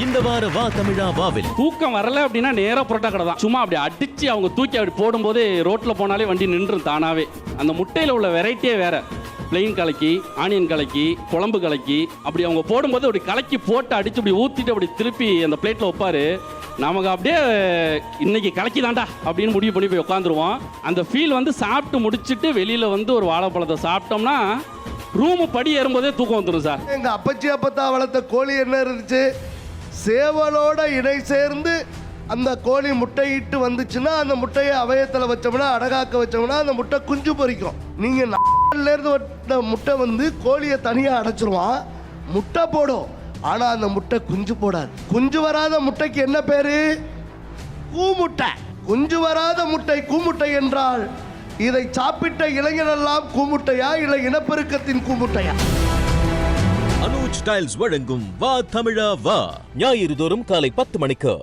இந்த வார வா தமிழா வாவில் தூக்கம் வரல அப்படின்னா நேரா புரோட்டா கடை தான். சும்மா அப்படி அடிச்சு அவங்க தூக்கி அப்படி போடும்போது ரோட்ல போனாலே வண்டி நின்றும் தானாவே. அந்த முட்டையில உள்ள வெரைட்டியே வேற. பிளெயின் கலக்கி, ஆனியன் கலக்கி, குழம்பு கலக்கி, அப்படி அவங்க போடும்போது அப்படி கலக்கி போட்டு அடிச்சு அப்படி ஊத்திட்டு அப்படி திருப்பி அந்த பிளேட்ல வைப்பாரு. நமக்கு அப்படியே இன்னைக்கு கலக்கி தாண்டா அப்படின்னு முடிவு பண்ணி போய் உட்காந்துருவோம். அந்த ஃபீல் வந்து சாப்பிட்டு முடிச்சுட்டு வெளியில வந்து ஒரு வாழைப்பழத்தை சாப்பிட்டோம்னா ரூமு படி ஏறும்போதே தூக்கம் வந்துடும் சார். எங்க அப்பச்சி அப்பத்தா வளர்த்த கோழி என்ன இருந்துச்சு, சேவலோட இணை சேர்ந்து அந்த கோழி முட்டையிட்டு வந்துச்சுன்னா அந்த முட்டையை அவயத்தில் வச்சோம்னா அடகாக்க வச்சோம்னா அந்த முட்டை குஞ்சு பொறிக்கும். நீங்க இருந்து வந்த முட்டை வந்து கோழியை தனியாக அடைச்சிருவான், முட்டை போடும். ஆனா அந்த முட்டை குஞ்சு போடாது. குஞ்சு வராத முட்டைக்கு என்ன பேரு? கூமுட்டை. குஞ்சு வராத முட்டை கூமுட்டை என்றால் இதை சாப்பிட்ட இளைஞரெல்லாம் கூமுட்டையா இல்லை இனப்பெருக்கத்தின் கூமுட்டையா? அனுஜ் டைல்ஸ் வழங்கும் வா தமிழா வா ஞாயிறு தோறும் காலை 10 மணிக்கு.